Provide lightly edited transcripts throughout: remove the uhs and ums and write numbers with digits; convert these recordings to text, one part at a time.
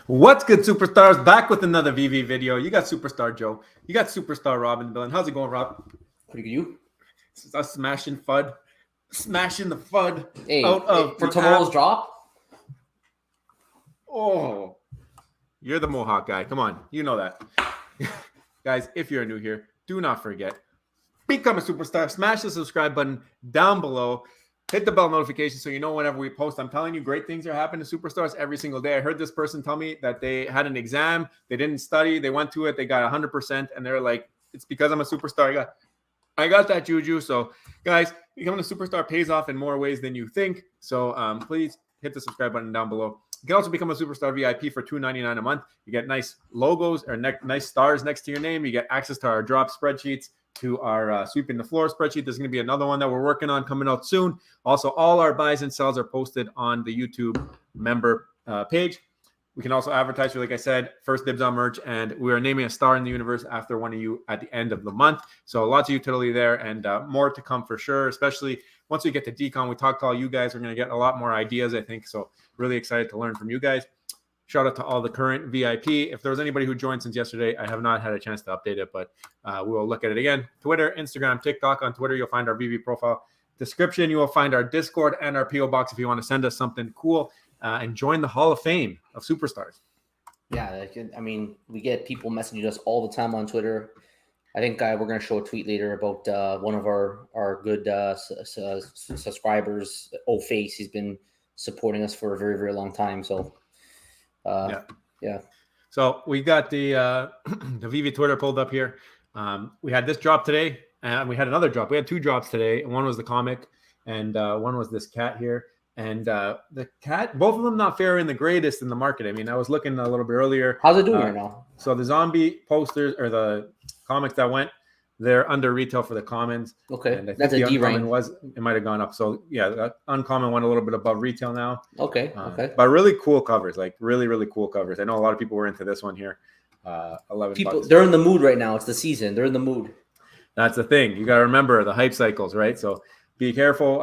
What's good, superstars? Back with another VV video. You got Superstar Joe. You got Superstar Rob in the building. How's it going, Rob? Pretty good. You? This is us smashing FUD. Smashing the FUD out of for tomorrow's drop. Oh, you're the Mohawk guy. Come on. You know that. Guys, if you're new here, do not forget, become a superstar. Smash the subscribe button down below. Hit the bell notification so you know whenever we post. I'm telling you, great things are happening to superstars every single day. I heard this person tell me that they had an exam, they didn't study, they went to it, they got 100%, and they're like, it's because I'm a superstar. I got that juju. So, guys, becoming a superstar pays off in more ways than you think. So, please hit the subscribe button down below. You can also become a superstar VIP for $2.99 a month. You get nice logos or nice stars next to your name. You get access to our drop spreadsheets, to our sweeping the floor spreadsheet. There's going to be another one that we're working on coming out soon. Also, all our buys and sells are posted on the YouTube member page. We can also advertise for, like I said, first dibs on merch, and we are naming a star in the universe after one of you at the end of the month. So lots of utility there, and more to come for sure, especially once we get to decon. We talked to all you guys. We're going to get a lot more ideas, I think. So really excited to learn from you guys. Shout out to all the current VIP. If there was anybody who joined since yesterday, I have not had a chance to update it, but we will look at it again. Twitter, Instagram, TikTok. On Twitter, you'll find our VV profile description. You will find our Discord and our PO box if you want to send us something cool and join the Hall of Fame of Superstars. Yeah, I mean, we get people messaging us all the time on Twitter. I think we're going to show a tweet later about one of our good subscribers, Face. He's been supporting us for a very, very long time. So, yeah. So we got the the VV Twitter pulled up here. We had this drop today, and we had another drop. We had two drops today. One was the comic, and one was this cat here. And the cat, both of them not faring the greatest in the market. I mean, I was looking a little bit earlier. How's it doing right now? So the zombie posters or the comics that went, they're under retail for the commons. Okay, and I think that's the a D uncommon range. it might have gone up. So yeah, the uncommon went a little bit above retail now. Okay, okay. But really cool covers, like really cool covers. I know a lot of people were into this one here. 11 people, bucks. They're in the mood right now. It's the season. They're in the mood. That's the thing. You got to remember the hype cycles, right? So be careful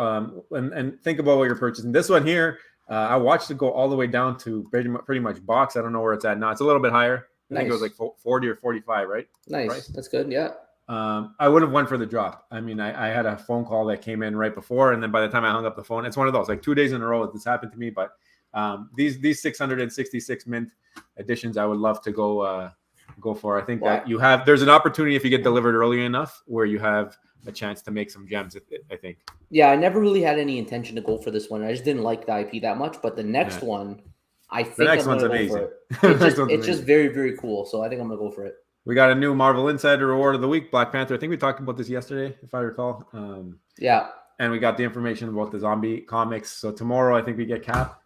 and think about what you're purchasing. This one here, I watched it go all the way down to pretty much box. I don't know where it's at now. It's a little bit higher. I think it was like 40 or 45, right? Nice. Price. That's good. Yeah. I would have went for the drop. I mean, I had a phone call that came in right before, and then by the time I hung up the phone, it's one of those like 2 days in a row this happened to me. But these 666 mint editions, I would love to go for. I think that there's an opportunity if you get delivered early enough where you have a chance to make some gems, I think. Yeah, I never really had any intention to go for this one. I just didn't like the IP that much. But the next one, I think the next I'm one's amazing. Go for it. It's just very, very cool. So I think I'm going to go for it. We got a new Marvel Insider Award of the Week, Black Panther. I think we talked about this yesterday, if I recall. Yeah. And we got the information about the zombie comics. So tomorrow, I think we get Cap,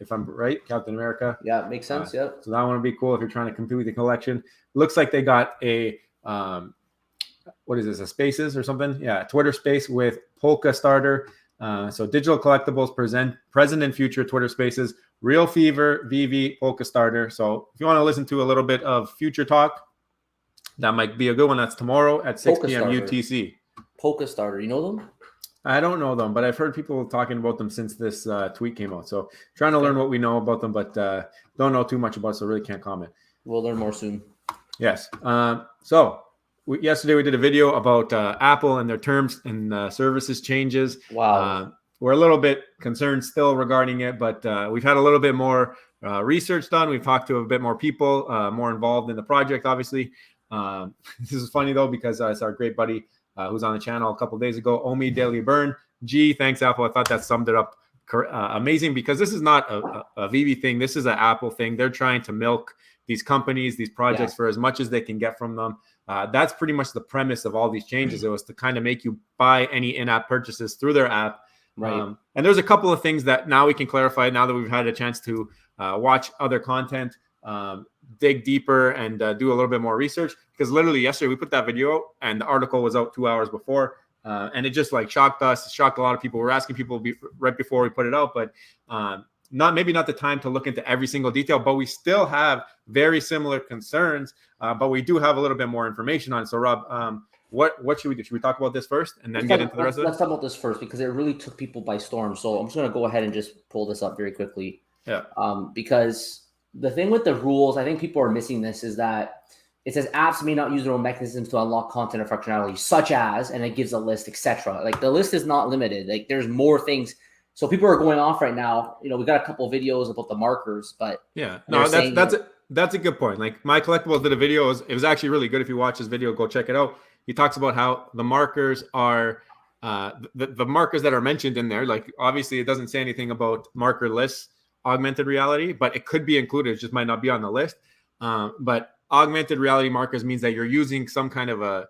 if I'm right, Captain America. Yeah, makes sense. Yeah. So that one would be cool if you're trying to complete the collection. Looks like they got a what is this? A Spaces or something? Yeah, Twitter Space with Polka Starter. So digital collectibles present and future Twitter Spaces. Real Fever, VV, Polka Starter. So if you want to listen to a little bit of future talk, that might be a good one. That's tomorrow at 6 p.m. UTC. Polka Starter. You know them? I don't know them, but I've heard people talking about them since this tweet came out. So trying to learn what we know about them, but don't know too much about it, so really can't comment. We'll learn more soon. Yes. Yesterday we did a video about Apple and their terms and services changes. Wow. We're a little bit concerned still regarding it, but we've had a little bit more research done. We've talked to a bit more people, more involved in the project, obviously. This is funny, though, because it's our great buddy who's on the channel a couple of days ago, Omi Daily Burn. Thanks, Apple. I thought that summed it up amazing, because this is not a VV thing. This is an Apple thing. They're trying to milk these companies, these projects for as much as they can get from them. That's pretty much the premise of all these changes. It was to kind of make you buy any in-app purchases through their app. Right. And there's a couple of things that now we can clarify now that we've had a chance to watch other content, dig deeper, and do a little bit more research. Because literally yesterday we put that video and the article was out 2 hours before. And it just like shocked us, shocked a lot of people. We're asking people right before we put it out, but maybe not the time to look into every single detail, but we still have very similar concerns, but we do have a little bit more information on it. So Rob, what should we do? Should we talk about this first and then get into the rest of it? Let's talk about this first, because it really took people by storm. So I'm just going to go ahead and just pull this up very quickly. Yeah. Because the thing with the rules, I think people are missing this, is that it says apps may not use their own mechanisms to unlock content or functionality, such as, and it gives a list, etc. Like the list is not limited. Like there's more things. So people are going off right now. You know, we got a couple of videos about the markers, but Yeah, they're no, saying, that's a good point. Like My Collectibles did a video. It was actually really good. If you watch this video, go check it out. He talks about how the markers are the markers that are mentioned in there. Like obviously, it doesn't say anything about markerless augmented reality, but it could be included. It just might not be on the list. But augmented reality markers means that you're using some kind of a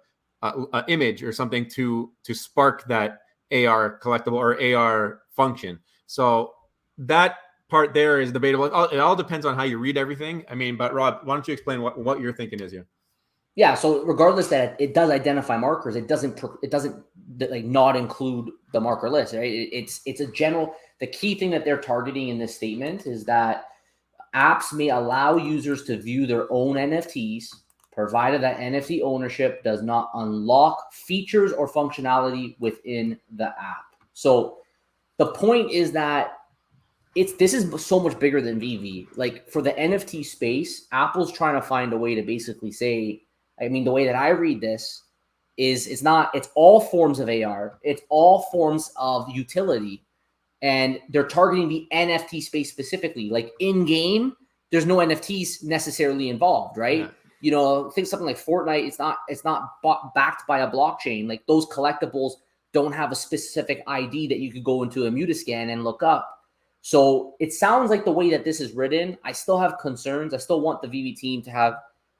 image or something to spark that AR collectible or AR function. So that part there is debatable. It all depends on how you read everything. I mean, but Rob, why don't you explain what you're thinking is here? yeah. So regardless that it does identify markers, it doesn't like not include the marker list, right? It's a general. The key thing that they're targeting in this statement is that apps may allow users to view their own NFTs, provided that NFT ownership does not unlock features or functionality within the app. So the point is that this is so much bigger than Veve. Like for the NFT space, Apple's trying to find a way to basically say, I mean, the way that I read this is it's all forms of AR, it's all forms of utility. And they're targeting the NFT space specifically. Like in game, there's no NFTs necessarily involved, right? Yeah. You know, think something like Fortnite. It's not backed by a blockchain. Like those collectibles don't have a specific ID that you could go into a Mutascan and look up. So it sounds like the way that this is written, I still have concerns. I still want the Veve team to have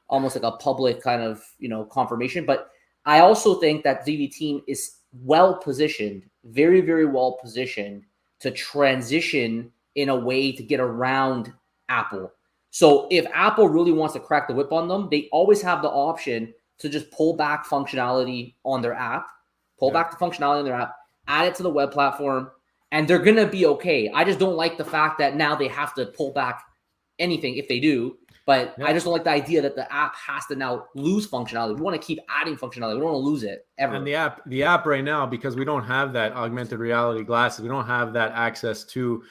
almost like a public kind of, you know, confirmation. But I also think that Veve team is well positioned, very, very well positioned to transition in a way to get around Apple. So if Apple really wants to crack the whip on them, they always have the option to just pull back functionality on their app, back the functionality on their app, add it to the web platform, and they're going to be okay. I just don't like the fact that now they have to pull back anything if they do. But I just don't like the idea that the app has to now lose functionality. We want to keep adding functionality. We don't want to lose it ever. And the app right now, because we don't have that augmented reality glasses, we don't have that access to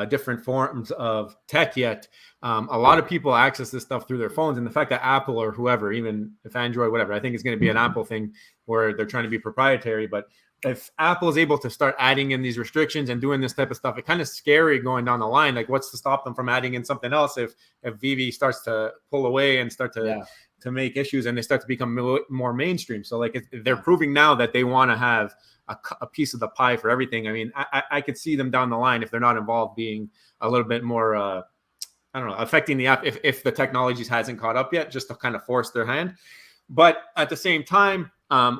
different forms of tech yet. A lot of people access this stuff through their phones, and the fact that Apple or whoever, even if Android, whatever, I think it's going to be an Apple thing where they're trying to be proprietary. But if Apple is able to start adding in these restrictions and doing this type of stuff, it's kind of scary going down the line. Like, what's to stop them from adding in something else if Veve starts to pull away and start to make issues and they start to become more mainstream? So like they're proving now that they want to have a piece of the pie for everything. I mean, I could see them down the line, if they're not involved, being a little bit more, I don't know, affecting the app if the technology hasn't caught up yet, just to kind of force their hand. But at the same time,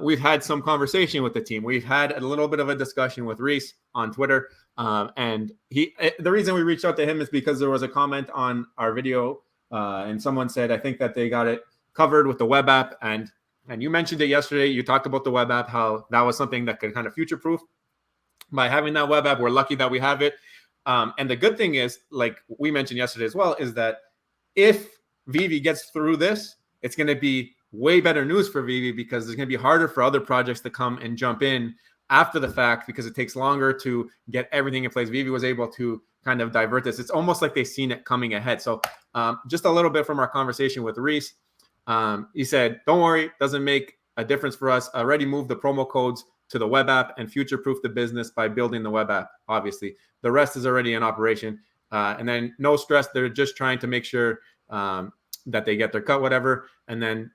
we've had some conversation with the team. We've had a little bit of a discussion with Reese on Twitter. And the reason we reached out to him is because there was a comment on our video and someone said, I think that they got it covered with the web app. And you mentioned it yesterday. You talked about the web app, how that was something that could kind of future-proof. By having that web app, we're lucky that we have it. And the good thing is, like we mentioned yesterday as well, is that if Veve gets through this, it's going to be way better news for Veve, because it's going to be harder for other projects to come and jump in after the fact, because it takes longer to get everything in place. Veve was able to kind of divert this. It's almost like they've seen it coming ahead. So just a little bit from our conversation with Reese, he said, don't worry, doesn't make a difference for us. Already moved the promo codes to the web app and future-proof the business by building the web app. Obviously, the rest is already in operation. And then no stress. They're just trying to make sure that they get their cut, whatever. And then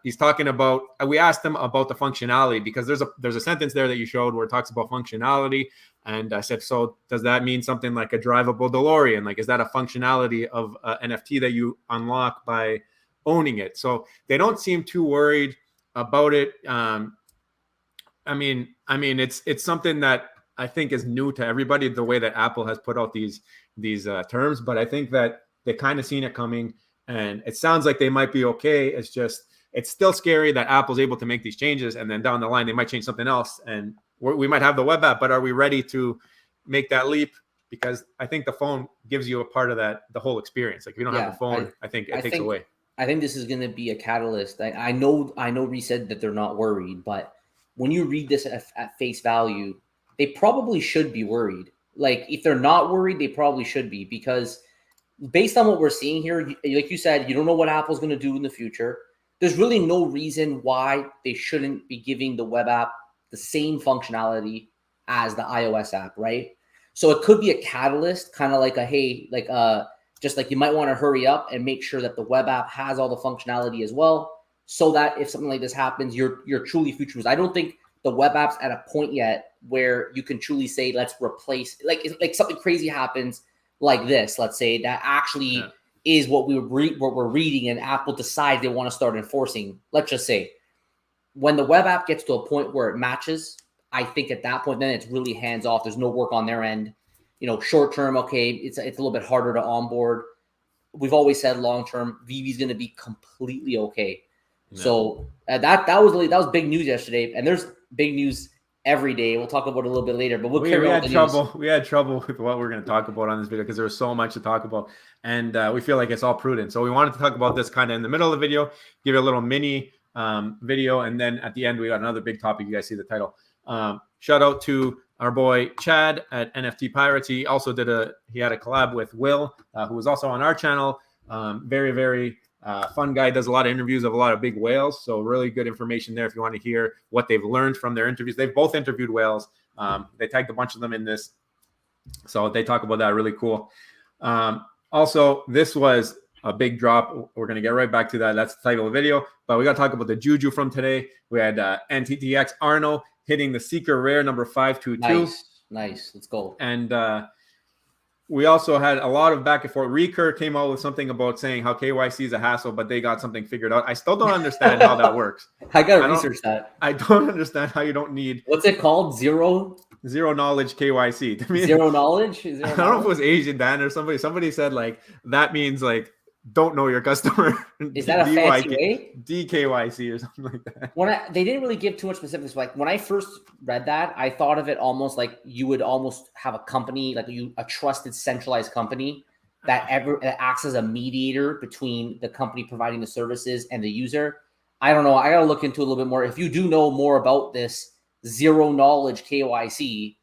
he's talking about, we asked him about the functionality, because there's a sentence there that you showed where it talks about functionality. And I said, so does that mean something like a drivable DeLorean? Like, is that a functionality of NFT that you unlock by owning it? So they don't seem too worried about it. I mean, it's something that I think is new to everybody, the way that Apple has put out these terms. But I think that they kind of seen it coming. And it sounds like they might be okay. It's still scary that Apple's able to make these changes, and then down the line they might change something else, and we might have the web app. But are we ready to make that leap? Because I think the phone gives you a part of that, the whole experience. Like if you don't have a phone, I think it takes away. I think this is going to be a catalyst. I know Reese said that they're not worried, but when you read this at face value, they probably should be worried. Like if they're not worried, they probably should be, because based on what we're seeing here, like you said, you don't know what Apple's going to do in the future. There's really no reason why they shouldn't be giving the web app the same functionality as the iOS app, right? So it could be a catalyst, kind of like a, hey, like just like you might want to hurry up and make sure that the web app has all the functionality as well, so that if something like this happens, you're truly future. I don't think the web app's at a point yet where you can truly say, let's replace, like something crazy happens like this, let's say, that actually is what we're reading, and Apple decides they want to start enforcing. Let's just say when the web app gets to a point where it matches, I think at that point, then it's really hands off. There's no work on their end. Short term, okay, it's a little bit harder to onboard. We've always said long term, Veve is going to be completely okay. Yeah. So that was big news yesterday, and there's big news every day. We'll talk about it a little bit later, but we had trouble. We had trouble with what we're going to talk about on this video because there was so much to talk about, and we feel like it's all prudent. So we wanted to talk about this kind of in the middle of the video, give you a little mini video, and then at the end we got another big topic. You guys see the title. Shout out to our boy Chad at NFT Pirates. He also he had a collab with Will, who was also on our channel. Very, very fun guy, does a lot of interviews of a lot of big whales. So really good information there if you want to hear what they've learned from their interviews. They've both interviewed whales. They tagged a bunch of them in this. So they talk about that. Really cool. Also, this was a big drop. We're going to get right back to that. That's the title of the video. But we got to talk about the Juju from today. We had NTTX Arno hitting the Seeker Rare number 522. Nice. Let's go. And we also had a lot of back and forth. Recur came out with something about saying how KYC is a hassle, but they got something figured out. I still don't understand how that works. I got to research that. I don't understand how you don't need... What's it called? Zero knowledge KYC. To me, zero knowledge? I don't know if it was Asian Dan or somebody. Somebody said like, that means like, don't know your customer. Is that a fancy way? DKYC or something like that. They didn't really give too much specifics. Like when I first read that, I thought of it almost like you would almost have a company, like a trusted centralized company that acts as a mediator between the company providing the services and the user. I don't know. I got to look into it a little bit more. If you do know more about this zero knowledge KYC,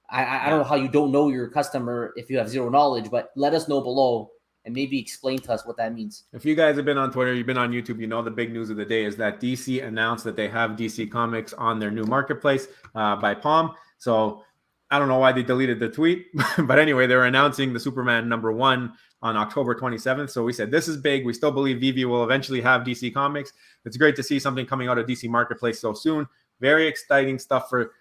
I don't know how you don't know your customer if you have zero knowledge, but let us know below. And maybe explain to us what that means. If you guys have been on Twitter, you've been on YouTube, you know the big news of the day is that DC announced that they have DC Comics on their new marketplace by Palm. So I don't know why they deleted the tweet. But anyway, they're announcing the Superman #1 on October 27th. So we said, this is big. We still believe Veve will eventually have DC Comics. It's great to see something coming out of DC Marketplace so soon. Very exciting stuff for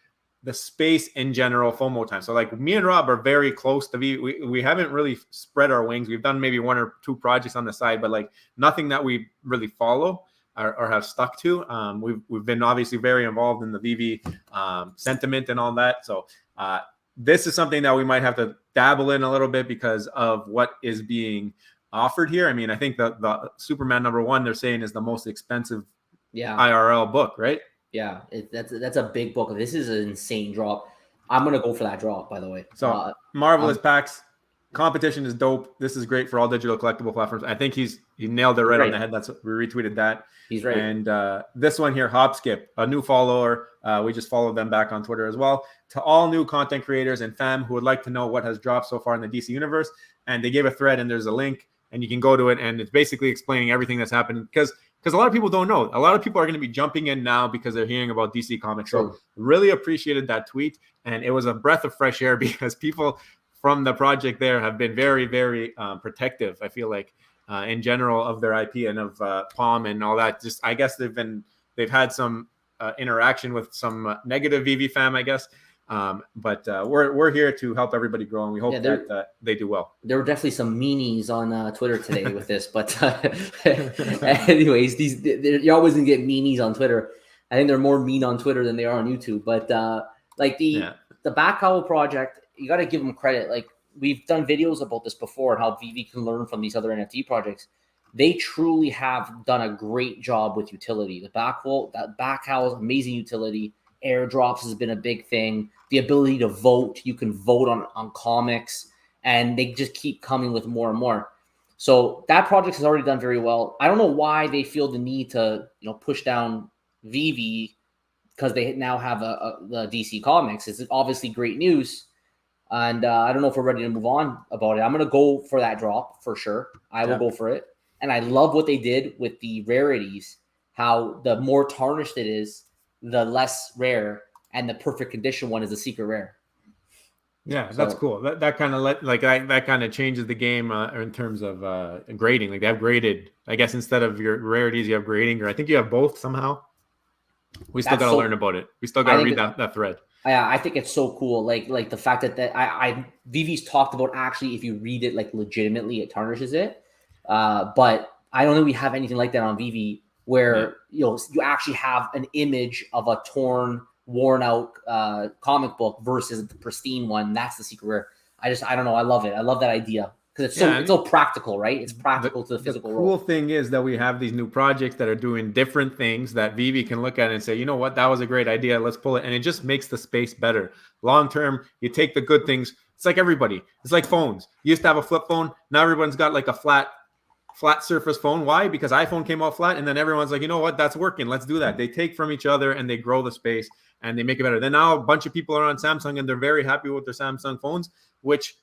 the space in general, FOMO time. So like me and Rob are very close to Veve. We haven't really spread our wings. We've done maybe 1 or 2 projects on the side, but like nothing that we really follow or have stuck to. We've been obviously very involved in the Veve sentiment and all that. So this is something that we might have to dabble in a little bit because of what is being offered here. I mean, I think the Superman #1 they're saying is the most expensive IRL book, right? Yeah, that's a big book. This is an insane drop. I'm going to go for that drop, by the way. So marvelous packs. Competition is dope. This is great for all digital collectible platforms. I think he nailed it right on the head. We retweeted that. He's right. And this one here, Hopskip, a new follower. We just followed them back on Twitter as well. To all new content creators and fam who would like to know what has dropped so far in the DC universe. And they gave a thread and there's a link and you can go to it. And it's basically explaining everything that's happened because a lot of people don't know. A lot of people are going to be jumping in now because they're hearing about DC Comics. So really appreciated that tweet. And it was a breath of fresh air because people from the project there have been very, very protective, I feel like, in general of their IP and of Palm and all that. Just, I guess they've had some interaction with some negative Veve fam, I guess. But we're here to help everybody grow, and we hope that they do well. There were definitely some meanies on Twitter today with this, but anyways, you're always gonna get meanies on Twitter. I think they're more mean on Twitter than they are on YouTube. But like the Back Owl project, you got to give them credit. Like we've done videos about this before and how Veve can learn from these other NFT projects. They truly have done a great job with utility. The Back Owl's amazing utility. Airdrops has been a big thing. The ability to vote, you can vote on comics, and they just keep coming with more and more. So that project has already done very well. I don't know why they feel the need to push down Veve because they now have the DC Comics. It's obviously great news, And I don't know if we're ready to move on about it. I'm going to go for that drop for sure. I will go for it. And I love what they did with the rarities, how the more tarnished it is, the less rare, and the perfect condition one is a secret rare. Yeah, that's cool. That kind of that kind of changes the game in terms of grading. Like they have graded, I guess instead of your rarities, you have grading, or I think you have both somehow. We still got to learn about it. We still got to read that thread. Yeah, I think it's so cool. Like the fact that Vive's talked about actually, if you read it like legitimately, it tarnishes it. But I don't think we have anything like that on Veve where you actually have an image of a torn, worn out comic book versus the pristine one. That's the secret rare. I don't know. I love it. I love that idea. Because it's so practical, right? It's practical to the physical world. The cool thing is that we have these new projects that are doing different things that Veve can look at and say, you know what, that was a great idea. Let's pull it. And it just makes the space better. Long term, you take the good things. It's like everybody. It's like phones. You used to have a flip phone. Now everyone's got like a flat surface phone. Why? Because iPhone came out flat. And then everyone's like, you know what, that's working. Let's do that. They take from each other and they grow the space and they make it better. Then now a bunch of people are on Samsung and they're very happy with their Samsung phones, which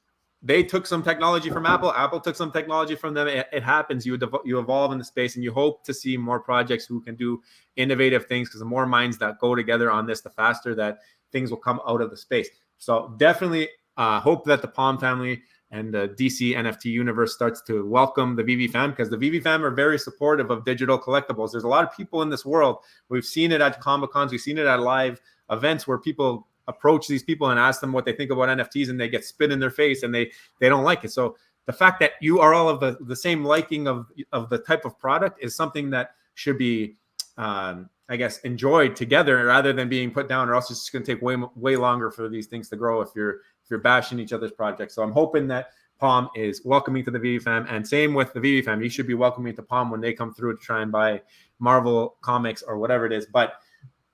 they took some technology from Apple. Apple took some technology from them. It happens. You evolve in the space, and you hope to see more projects who can do innovative things, because the more minds that go together on this, the faster that things will come out of the space. So definitely hope that the Palm family and the DC NFT universe starts to welcome the Veve fam, because the Veve fam are very supportive of digital collectibles. There's a lot of people in this world. We've seen it at Comic-Cons. We've seen it at live events where people approach these people and ask them what they think about NFTs, and they get spit in their face and they don't like it. So the fact that you are all of the same liking of the type of product is something that should be, I guess, enjoyed together rather than being put down, or else it's just going to take way longer for these things to grow if you're bashing each other's projects. So I'm hoping that Palm is welcoming to the Veve fam, and same with the Veve fam. You should be welcoming to Palm when they come through to try and buy Marvel comics or whatever it is. But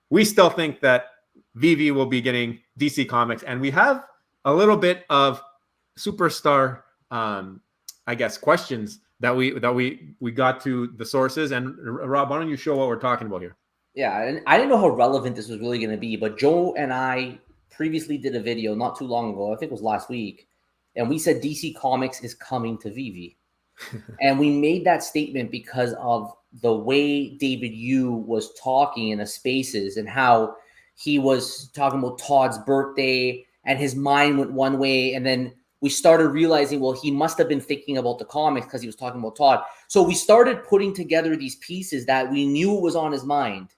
we still think that Veve will be getting DC Comics, and we have a little bit of superstar, I guess, questions that we got to the sources. And Rob, why don't you show what we're talking about here? Yeah, and I didn't know how relevant this was really going to be, but Joe and I previously did a video not too long ago. I think it was last week, and we said DC Comics is coming to Veve, and we made that statement because of the way David Yu was talking in the spaces and how he was talking about Todd's birthday and his mind went one way. And then we started realizing, well, he must have been thinking about the comics because he was talking about Todd. So we started putting together these pieces that we knew was on his mind.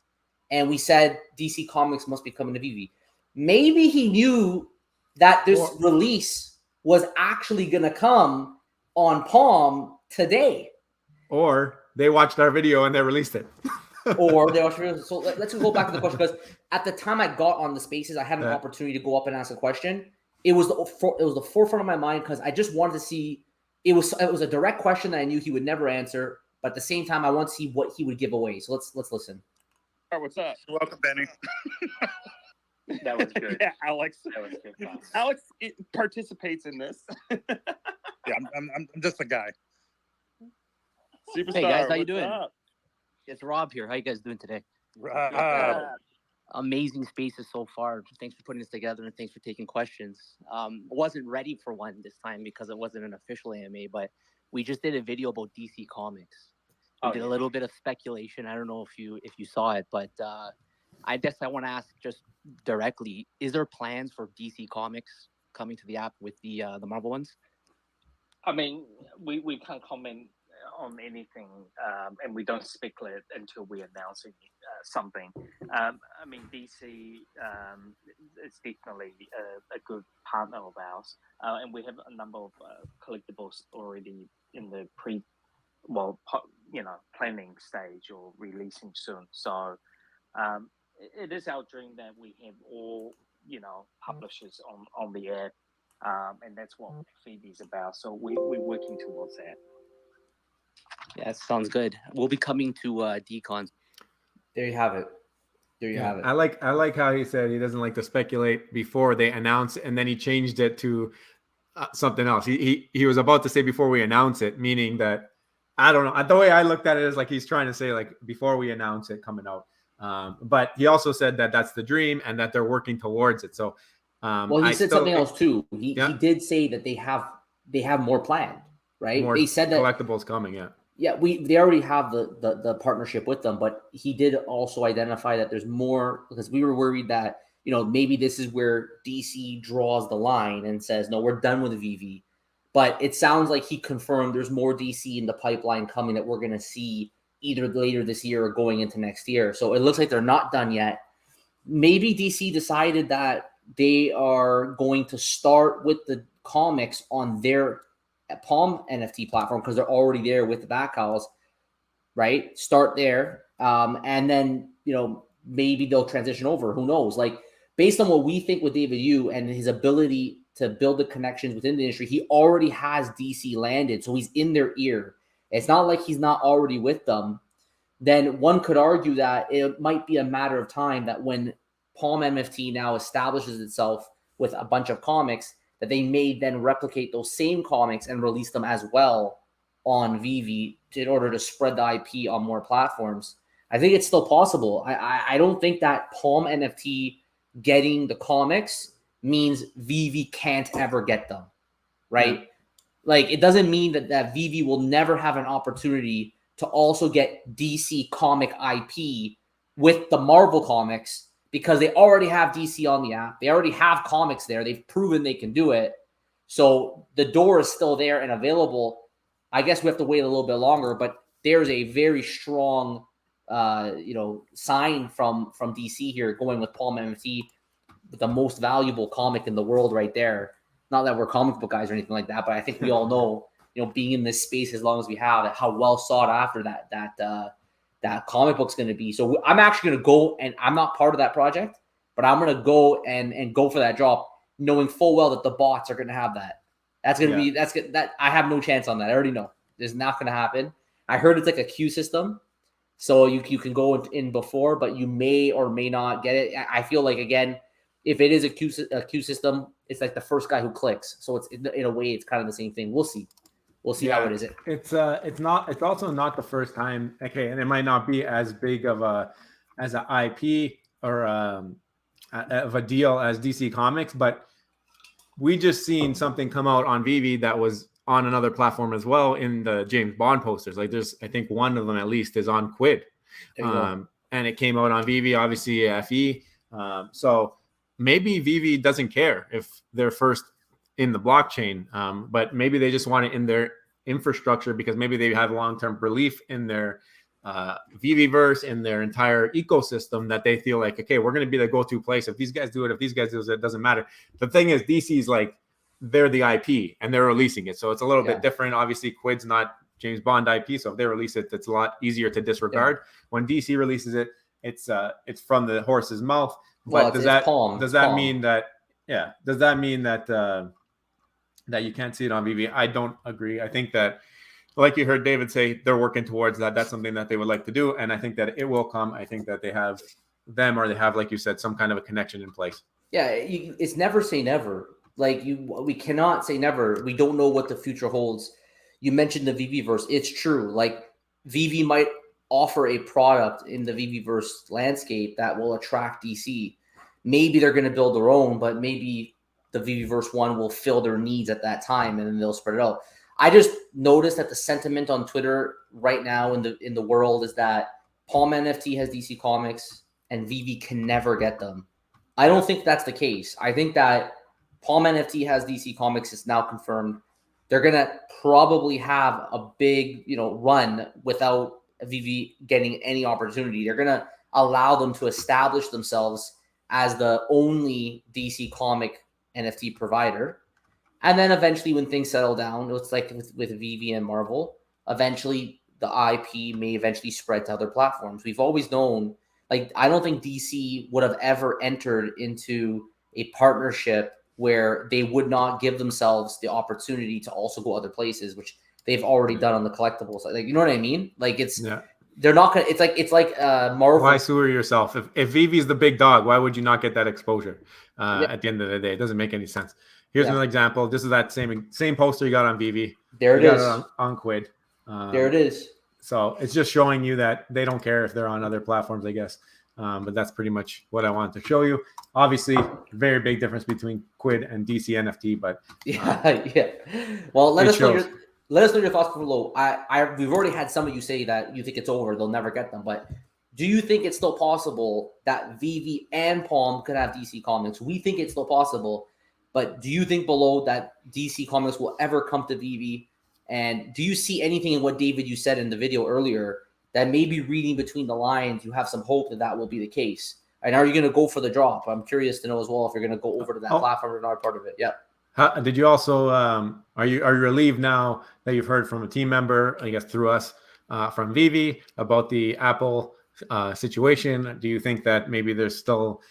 And we said, DC Comics must be coming to Veve. Maybe he knew that this release was actually going to come on Palm today. Or they watched our video and they released it. Or they watched it. So let's go back to the question, because at the time I got on the spaces, I had an opportunity to go up and ask a question. It was the forefront of my mind because I just wanted to see. It was a direct question that I knew he would never answer, but at the same time, I want to see what he would give away. So let's listen. All right, what's up? Welcome, Benny. That was good. Yeah, Alex. That was good. Alex participates in this. Yeah, I'm just a guy. Superstar. Hey guys, how you doing? Up? It's Rob here. How you guys doing today? Rob. Amazing spaces so far. Thanks for putting this together and thanks for taking questions. Wasn't ready for one this time because it wasn't an official AMA, but we just did a video about DC Comics. We did a little bit of speculation. I don't know if you saw it, but I guess I want to ask just directly: is there plans for DC Comics coming to the app with the Marvel ones? I mean, we can't comment on anything, and we don't speculate until we announce something. I mean, DC is definitely a good partner of ours, and we have a number of collectibles already in the planning stage or releasing soon. So it is our dream that we have all publishers on the app, and that's what Veve is about. So we're working towards that. Yeah, sounds good. We'll be coming to DCon. There you have it. There you have it. I like how he said he doesn't like to speculate before they announce it, and then he changed it to something else. He was about to say before we announce it, meaning that I don't know. The way I looked at it is like he's trying to say like before we announce it coming out. But he also said that that's the dream and that they're working towards it. So I Well, he said something else too. He did say that they have more planned, right? More they said that collectibles coming. Yeah, they already have the partnership with them, but he did also identify that there's more, because we were worried that, maybe this is where DC draws the line and says, no, we're done with VV. But it sounds like he confirmed there's more DC in the pipeline coming that we're going to see either later this year or going into next year. So it looks like they're not done yet. Maybe DC decided that they are going to start with the comics on their Palm NFT platform because they're already there with the back cows, right? Start there. And then, maybe they'll transition over. Who knows? Like, based on what we think with David Yu and his ability to build the connections within the industry, he already has DC landed. So he's in their ear. It's not like he's not already with them. Then one could argue that it might be a matter of time that when Palm NFT now establishes itself with a bunch of comics, that they may then replicate those same comics and release them as well on Veve in order to spread the IP on more platforms. I think it's still possible. I don't think that Palm NFT getting the comics means Veve can't ever get them, right? Yeah. Like, it doesn't mean that Veve will never have an opportunity to also get DC comic IP with the Marvel comics, because they already have DC on the app. They already have comics there. They've proven they can do it. So the door is still there and available. I guess we have to wait a little bit longer, but there's a very strong, sign from DC here going with Palm NFT, the most valuable comic in the world right there. Not that we're comic book guys or anything like that, but I think we all know, being in this space as long as we have, how well sought after that comic book's going to be. So I'm actually going to go, and I'm not part of that project, but I'm going to go and go for that drop, knowing full well that the bots are going to have that. That's going to be, that I have no chance on that. I already know it's not going to happen. I heard it's like a queue system. So you can go in before, but you may or may not get it. I feel like, again, if it is a queue system, it's like the first guy who clicks. So it's, in a way, it's kind of the same thing. We'll see. We'll see how it is. It's also not the first time. Okay, and it might not be as big of an IP or of a deal as DC Comics, but we just seen something come out on Veve that was on another platform as well in the James Bond posters. Like, there's, I think one of them at least is on Quid, and it came out on Veve, obviously FE. So maybe Veve doesn't care if they're first in the blockchain, but maybe they just want it in their infrastructure because maybe they have long-term belief in their Veveverse, in their entire ecosystem, that they feel like, okay, we're going to be the go-to place. If these guys do it, if these guys do it, it doesn't matter. The thing is, DC's like, they're the IP and they're releasing it. So it's a little bit different. Obviously, Quid's not James Bond IP. So if they release it, it's a lot easier to disregard. When DC releases it, it's from the horse's mouth. But does that mean that that you can't see it on Veve? I don't agree. I think that, like you heard David say, they're working towards that. That's something that they would like to do, and I think that it will come. I think that they have, like you said, some kind of a connection in place. Yeah, it's never say never. Like, we cannot say never. We don't know what the future holds. You mentioned the Veveverse. It's true. Like, Veve might offer a product in the Veveverse landscape that will attract DC. Maybe they're going to build their own, but maybe the Veveverse one will fill their needs at that time, and then they'll spread it out. I just noticed that the sentiment on Twitter right now in the world is that Palm NFT has DC Comics and Veve can never get them. I don't think that's the case. I think that Palm NFT has DC Comics. It's now confirmed. They're going to probably have a big, run without Veve getting any opportunity. They're going to allow them to establish themselves as the only DC comic NFT provider. And then eventually, when things settle down, it's like with Veve and Marvel, eventually the IP may eventually spread to other platforms. We've always known, like, I don't think DC would have ever entered into a partnership where they would not give themselves the opportunity to also go other places, which they've already done on the collectibles side. Like, you know what I mean? Like, they're not gonna. It's like Marvel. Why sewer yourself? If Vivi's the big dog, why would you not get that exposure? At the end of the day, it doesn't make any sense. Here's another example. This is that same poster you got on Veve. There it is. On Quid. There it is. So it's just showing you that they don't care if they're on other platforms, I guess. But that's pretty much what I wanted to show you. Obviously, very big difference between Quid and DC NFT, but yeah. Well, let it us know shows. let us know your thoughts below. We've already had some of you say that you think it's over, they'll never get them, but do you think it's still possible that Veve and Palm could have DC Comics? We think it's still possible, but do you think below that DC Comics will ever come to Veve? And do you see anything in what, David, you said in the video earlier that maybe reading between the lines, you have some hope that that will be the case? And are you going to go for the drop? I'm curious to know as well if you're going to go over to that platform or not part of it. Yeah. Did you also are you relieved now that you've heard from a team member, I guess through us, from Veve about the Apple situation? Do you think that maybe there's still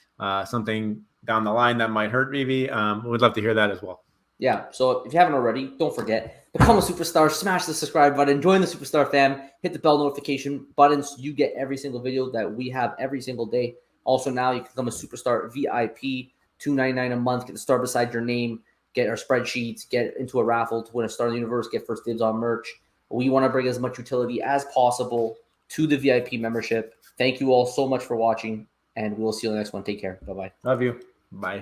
something down the line that might hurt Veve? We'd love to hear that as well. Yeah. So if you haven't already, don't forget, become a superstar, smash the subscribe button, join the Superstar fam, hit the bell notification button so you get every single video that we have every single day. Also, now you can become a Superstar VIP, $2.99 a month, get the star beside your name, get our spreadsheets, get into a raffle to win a Star in the Universe, get first dibs on merch. We want to bring as much utility as possible to the VIP membership. Thank you all so much for watching, and we will see you on the next one. Take care. Bye-bye. Love you. Bye.